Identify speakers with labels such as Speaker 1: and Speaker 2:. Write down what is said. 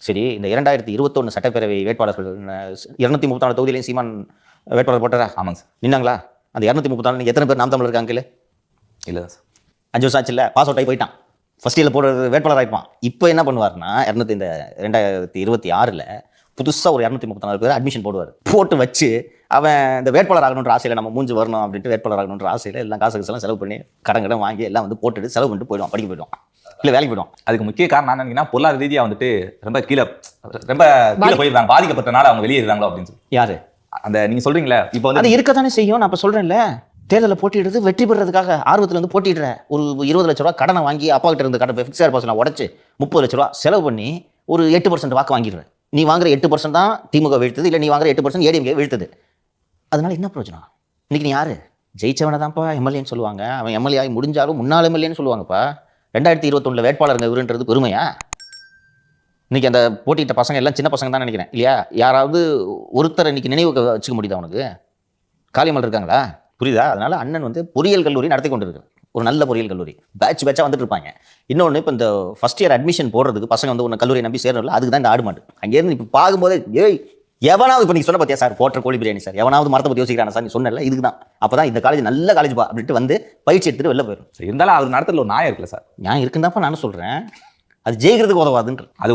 Speaker 1: சரி, இந்த 2021 சட்டப்பேரவை வேட்பாளர்கள் 234 தொகுதியிலையும் சீமான் வேட்பாளர் போட்டாரா?
Speaker 2: ஆமாங்க சார்.
Speaker 1: நின்னாங்களா? அந்த 234 நீங்க எத்தனை பேர் நாம் தமிழர் இருக்காங்க?
Speaker 2: இல்லை சார்.
Speaker 1: 5 வருஷம் ஆச்சு இல்லை, பாஸ் அவுட் ஆகி போயிட்டான். ஃபர்ஸ்ட் இயரில் போடுறது வேட்பாளர் ஆகிப்பான். இப்போ என்ன பண்ணுவார்னா, இந்த 2026 புதுசாக ஒரு 234 பேர் அட்மிஷன் போட்டு வச்சு அவன் இந்த வேட்பாளர் ஆகணுன்ற ஆசையில் நம்ம மூஞ்சி வரணும் அப்படின்ட்டு வேட்பாளர் ஆகணுன்ற ஆசையில் எல்லாம் காசுலாம் செலவு பண்ணி கடன் வாங்கி எல்லாம் வந்து போட்டுட்டு செலவு பண்ணிட்டு போயிடுவான், படிக்க போயிடுவான், இல்லை வேலைக்கு போயிடுவான்.
Speaker 2: அதுக்கு முக்கிய காரணம் என்னன்னா, பொருளாதார ரீதியாக வந்துட்டு ரொம்ப கீழே போயிருந்தாங்க, பாதிக்கப்பட்டனால அவங்க வெளியேறாங்களோ அப்படின்னு சொல்லி.
Speaker 1: யாரு
Speaker 2: அந்த நீங்க சொல்றீங்களா? இப்போ வந்து
Speaker 1: அது இருக்கத்தானே செய்யும். நான் இப்போ சொல்றேன்ல, தேர்தலில் போட்டியிடுறது வெற்றி பெறதுக்காக ஆர்வத்தில் வந்து போட்டிடுற ஒரு 20 லட்ச ரூபா கடனை வாங்கி அப்பா கிட்ட இருந்து கடை ஃபிக்ஸட் பர்சன்ட் உடச்சு 30 லட்ச ரூபா செலவு பண்ணி ஒரு 8% வாக்கு வாங்கிடுறேன். நீ வாங்குற 8% தான் திமுக வீழ்த்தது, இல்லை நீ வாங்குற 8% ஏடிஎம்கே வீழ்த்தது. அதனால என்ன பிரயோஜனம்? இன்னைக்கு நீ யாரு? ஜெயிச்சவனை தான்ப்பா எம்எல்ஏன்னு சொல்லுவாங்க. அவன் எம்எல்ஏ ஆகி முடிஞ்சாலும் முன்னாள் எம்எல்ஏன்னு சொல்லுவாங்கப்பா. 2021 வேட்பாளருங்க இவருன்றது பெருமையா? இன்னைக்கு அந்த போட்டியிட்ட பசங்க எல்லாம் சின்ன பசங்க தான் நினைக்கிறேன் இல்லையா? யாராவது ஒருத்தர் இன்னைக்கு நினைவு வச்சுக்க முடியுதா? உனக்கு காளியம்மல் இருக்காங்களா? புரியுதா? அதனால அண்ணன் வந்து பொறியியல் கல்லூரி நடத்தி கொண்டு இருக்கு, ஒரு நல்ல பொறியியல் கல்லூரி. பேட்சாக வந்துட்டு இருப்பாங்க. இன்னொன்று, இப்போ இந்த ஃபர்ஸ்ட் இயர் அட்மிஷன் போடுறதுக்கு பசங்க வந்து ஒன்று கல்லூரியை நம்பி சேரல, அதுக்கு தான் இந்த ஆடு மாடு. அங்கேருந்து இப்போ பார்க்கும்போது எவனாவது இப்போ நீங்கள் சொன்ன பார்த்தியா சார், போட்ட கோழி பிரியாணி சார், எவனாவது மரத்தை பற்றி யோசிக்கிறானா சார்? நீ சொன்னல, இதுக்கு தான். அப்போ தான் இந்த காலேஜ் நல்ல காலேஜ் பா அப்படின்ட்டு வந்து பயிற்சி எடுத்துட்டு வெளில போயிடும்.
Speaker 2: இருந்தாலும் அவர் நடத்துல ஒரு நியாயம் இருக்குல்ல சார்?
Speaker 1: நியாயம் இருக்குன்னு தான் நானும் சொல்கிறேன். அது ஜெயிக்கிறதுக்கு உதவாதுன்ற.
Speaker 2: அது